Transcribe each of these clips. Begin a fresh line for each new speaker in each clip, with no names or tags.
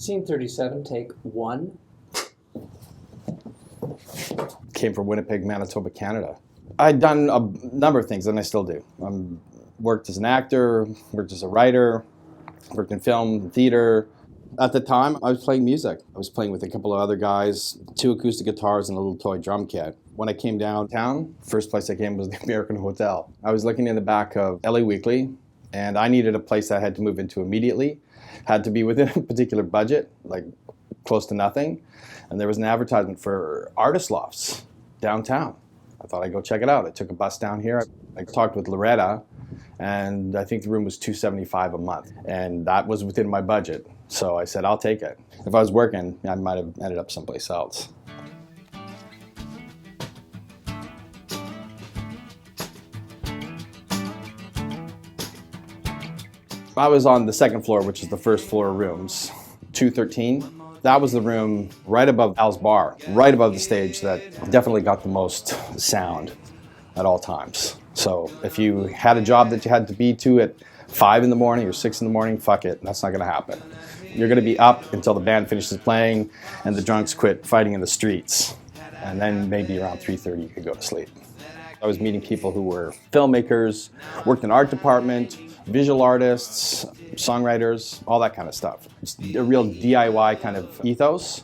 Scene 37, take 1.
Came from Winnipeg, Manitoba, Canada. I'd done a number of things, and I still do. Worked as an actor, worked as a writer, worked in film, theater. At the time, I was playing music. I was playing with a couple of other guys, 2 acoustic guitars and a little toy drum kit. When I came downtown, first place I came was the American Hotel. I was looking in the back of L.A. Weekly, and I needed a place I had to move into immediately. Had to be within a particular budget, like close to nothing. And there was an advertisement for artist lofts downtown. I thought I'd go check it out. I took a bus down here. I talked with Loretta, and I think the room was $275 a month. And that was within my budget. So I said, I'll take it. If I was working, I might have ended up someplace else. I was on the second floor, which is the first floor rooms, 213. That was the room right above Al's bar, right above the stage that definitely got the most sound at all times. So if you had a job that you had to be to at 5 in the morning or 6 in the morning, fuck it, that's not gonna happen. You're gonna be up until the band finishes playing and the drunks quit fighting in the streets. And then maybe around 3:30 you could go to sleep. I was meeting people who were filmmakers, worked in art department, visual artists, songwriters, all that kind of stuff. It's a real DIY kind of ethos.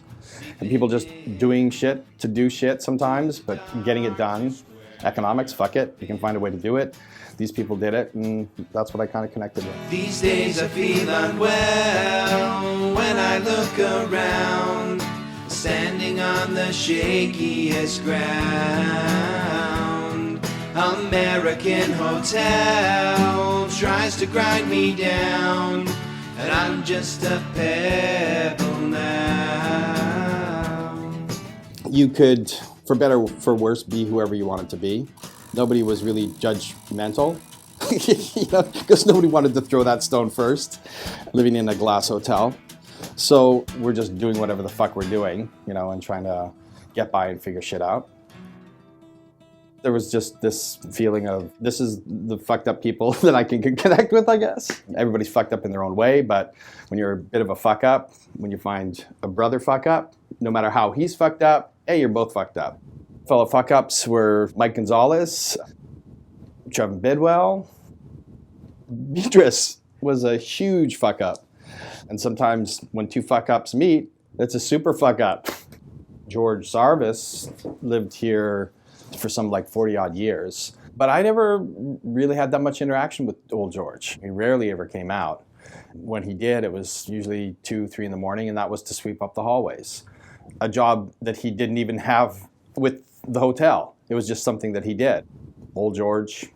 And people just doing shit to do shit sometimes, but getting it done. Economics, fuck it, you can find a way to do it. These people did it, and that's what I kind of connected with.
These days I feel unwell when I look around, standing on the shakiest ground. American Hotel tries to grind me down, and I'm just a pebble now.
You could, for better or for worse, be whoever you wanted to be. Nobody was really judgmental, because nobody wanted to throw that stone first, living in a glass hotel. So we're just doing whatever the fuck we're doing, and trying to get by and figure shit out. There was just this feeling of, this is the fucked up people that I can connect with, I guess. Everybody's fucked up in their own way, but when you're a bit of a fuck up, when you find a brother fuck up, no matter how he's fucked up, hey, you're both fucked up. Fellow fuck ups were Mike Gonzalez, Trevor Bidwell. Beatrice was a huge fuck up. And sometimes when 2 fuck ups meet, it's a super fuck up. George Sarvis lived here for some 40 odd years. But I never really had that much interaction with old George. He rarely ever came out. When he did, it was usually 2, 3 in the morning, and that was to sweep up the hallways. A job that he didn't even have with the hotel. It was just something that he did. Old George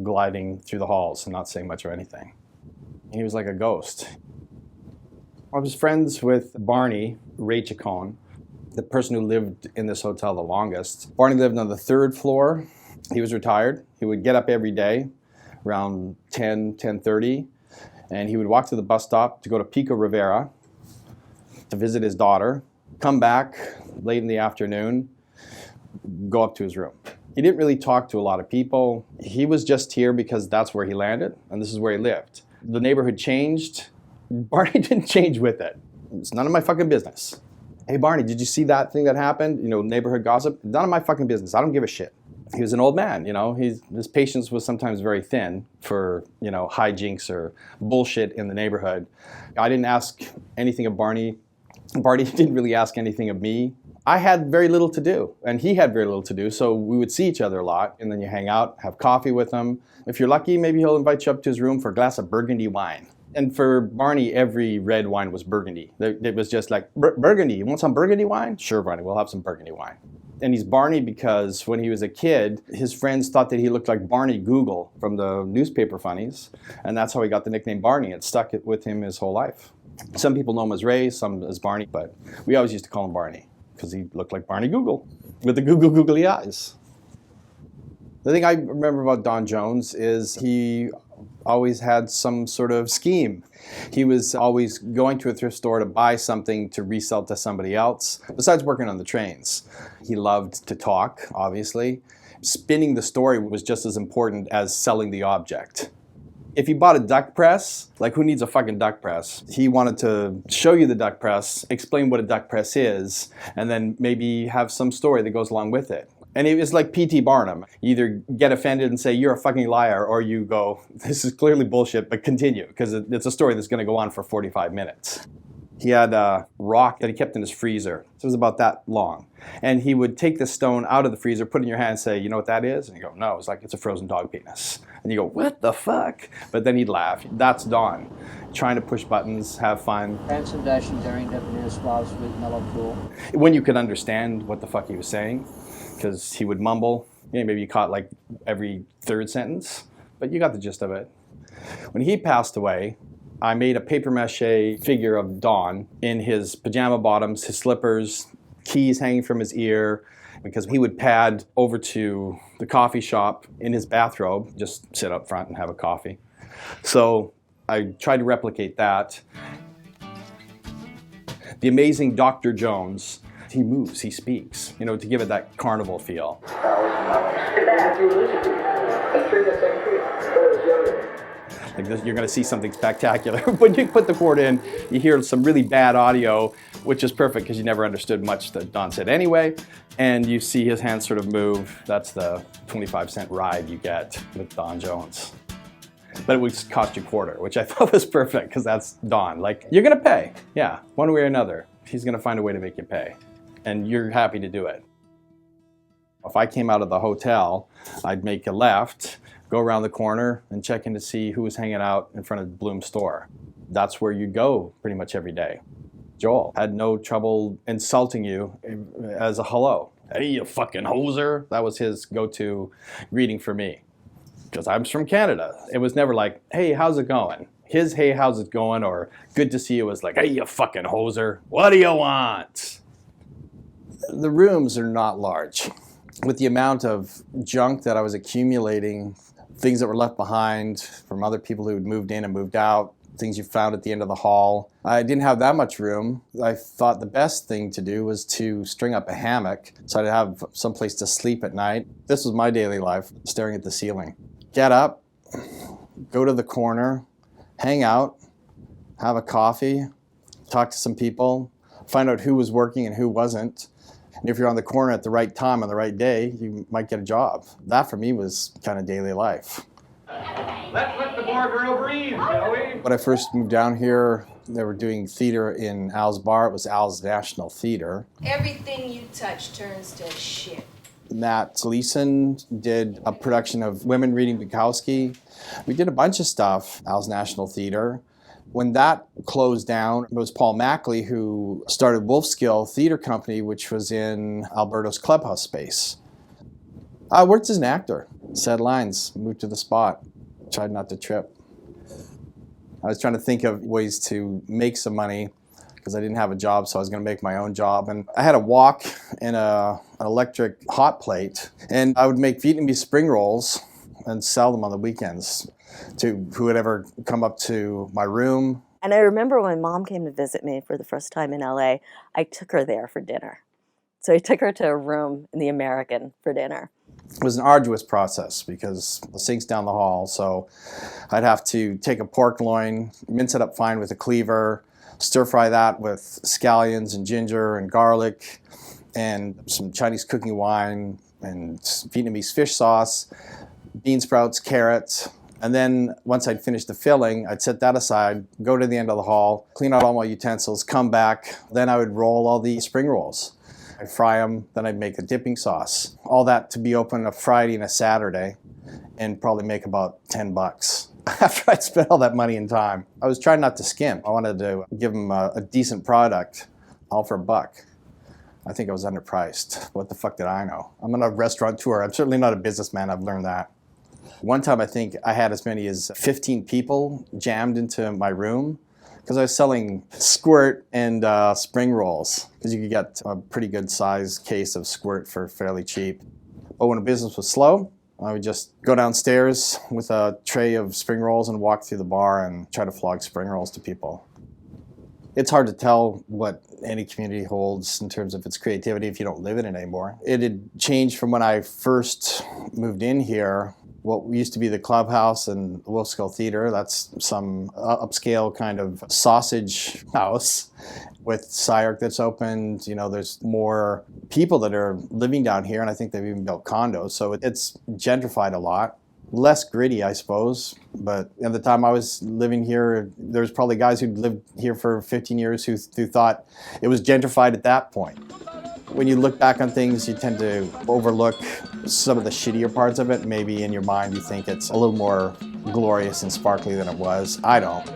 gliding through the halls and not saying much or anything. He was like a ghost. I was friends with Barney Ray Chacon, the person who lived in this hotel the longest. Barney lived on the 3rd floor. He was retired. He would get up every day around 10:30, and he would walk to the bus stop to go to Pico Rivera to visit his daughter, come back late in the afternoon, go up to his room. He didn't really talk to a lot of people. He was just here because that's where he landed, and this is where he lived. The neighborhood changed. Barney didn't change with it. It's none of my fucking business. Hey, Barney, did you see that thing that happened? Neighborhood gossip? None of my fucking business. I don't give a shit. He was an old man, his patience was sometimes very thin for, hijinks or bullshit in the neighborhood. I didn't ask anything of Barney. Barney didn't really ask anything of me. I had very little to do, and he had very little to do, so we would see each other a lot, and then you hang out, have coffee with him. If you're lucky, maybe he'll invite you up to his room for a glass of Burgundy wine. And for Barney, every red wine was Burgundy. It was just like, Burgundy, you want some Burgundy wine? Sure, Barney, we'll have some Burgundy wine. And he's Barney because when he was a kid, his friends thought that he looked like Barney Google from the newspaper funnies, and that's how he got the nickname Barney. It stuck with him his whole life. Some people know him as Ray, some as Barney, but we always used to call him Barney because he looked like Barney Google with the googly eyes. The thing I remember about Don Jones is he always had some sort of scheme. He was always going to a thrift store to buy something to resell to somebody else, besides working on the trains. He loved to talk, obviously. Spinning the story was just as important as selling the object. If you bought a duck press, like who needs a fucking duck press? He wanted to show you the duck press, explain what a duck press is, and then maybe have some story that goes along with it. And it was like P.T. Barnum. You either get offended and say, you're a fucking liar, or you go, this is clearly bullshit, but continue, because it's a story that's going to go on for 45 minutes. He had a rock that he kept in his freezer. So it was about that long. And he would take the stone out of the freezer, put it in your hand and say, you know what that is? And you go, no, it's like, it's a frozen dog penis. And you go, what the fuck? But then he'd laugh. That's Don. Trying to push buttons, have fun.
Prancing, dashing, daring, debonair, suave, sweet, mellow, cool.
When you could understand what the fuck he was saying, because he would mumble. Maybe you caught like every third sentence, but you got the gist of it. When he passed away, I made a paper mache figure of Don in his pajama bottoms, his slippers, keys hanging from his ear, because he would pad over to the coffee shop in his bathrobe, just sit up front and have a coffee. So I tried to replicate that. The amazing Dr. Jones, he moves, he speaks, to give it that carnival feel. Like this, you're going to see something spectacular. When you put the cord in, you hear some really bad audio, which is perfect because you never understood much that Don said anyway. And you see his hands sort of move. That's the 25-cent ride you get with Don Jones. But it would cost you a quarter, which I thought was perfect because that's Don. Like, you're going to pay. Yeah, one way or another. He's going to find a way to make you pay. And you're happy to do it. If I came out of the hotel, I'd make a left, go around the corner and check in to see who was hanging out in front of Bloom's store. That's where you'd go pretty much every day. Joel had no trouble insulting you as a hello. Hey, you fucking hoser. That was his go-to greeting for me. Because I'm from Canada. It was never like, hey, how's it going? His, hey, how's it going? Or good to see you was like, hey, you fucking hoser. What do you want? The rooms are not large. With the amount of junk that I was accumulating, things that were left behind from other people who had moved in and moved out, things you found at the end of the hall, I didn't have that much room. I thought the best thing to do was to string up a hammock so I'd have some place to sleep at night. This was my daily life, staring at the ceiling. Get up, go to the corner, hang out, have a coffee, talk to some people, find out who was working and who wasn't. And if you're on the corner at the right time on the right day, you might get a job. That for me was kind of daily life.
Let's let the poor girl breathe, shall we?
When I first moved down here, they were doing theater in Al's bar. It was Al's National Theater.
Everything you touch turns to shit.
Matt Gleason did a production of Women Reading Bukowski. We did a bunch of stuff, Al's National Theater. When that closed down, it was Paul Mackley who started Wolfskill Theater Company, which was in Alberto's clubhouse space. I worked as an actor, said lines, moved to the spot, tried not to trip. I was trying to think of ways to make some money because I didn't have a job, so I was going to make my own job. And I had a wok and an electric hot plate, and I would make Vietnamese spring rolls and sell them on the weekends to who would ever come up to my room.
And I remember when Mom came to visit me for the first time in LA, I took her there for dinner. So I took her to a room in the American for dinner.
It was an arduous process because the sink's down the hall, so I'd have to take a pork loin, mince it up fine with a cleaver, stir fry that with scallions and ginger and garlic and some Chinese cooking wine and Vietnamese fish sauce, bean sprouts, carrots. And then once I'd finished the filling, I'd set that aside, go to the end of the hall, clean out all my utensils, come back. Then I would roll all the spring rolls. I'd fry them, then I'd make a dipping sauce. All that to be open a Friday and a Saturday and probably make about $10 after I'd spent all that money and time. I was trying not to skimp. I wanted to give them a decent product, all for $1. I think I was underpriced. What the fuck did I know? I'm not a restaurateur. I'm certainly not a businessman. I've learned that. One time I think I had as many as 15 people jammed into my room because I was selling squirt and spring rolls because you could get a pretty good size case of squirt for fairly cheap. But when the business was slow, I would just go downstairs with a tray of spring rolls and walk through the bar and try to flog spring rolls to people. It's hard to tell what any community holds in terms of its creativity if you don't live in it anymore. It had changed from when I first moved in here. what used to be the clubhouse and the Wolf Skull Theater. That's some upscale kind of sausage house with Syark that's opened. You know, there's more people that are living down here, and I think they've even built condos. So it's gentrified a lot. Less gritty, I suppose. But at the time I was living here, there's probably guys who'd lived here for 15 years who thought it was gentrified at that point. When you look back on things, you tend to overlook some of the shittier parts of it. Maybe in your mind you think it's a little more glorious and sparkly than it was. I don't.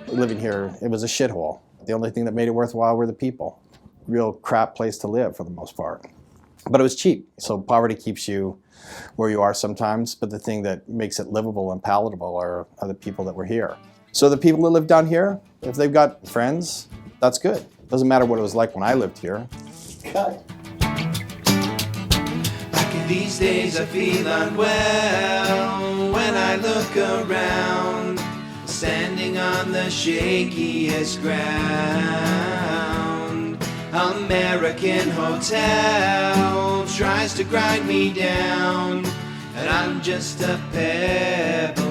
Living here, it was a shithole. The only thing that made it worthwhile were the people. Real crap place to live for the most part. But it was cheap, so poverty keeps you where you are sometimes, but the thing that makes it livable and palatable are the people that were here. So the people that live down here, if they've got friends, that's good. Doesn't matter what it was like when I lived here. Cut.
Back in these days I feel unwell when I look around, standing on the shakiest ground. American hotel tries to grind me down, and I'm just a pebble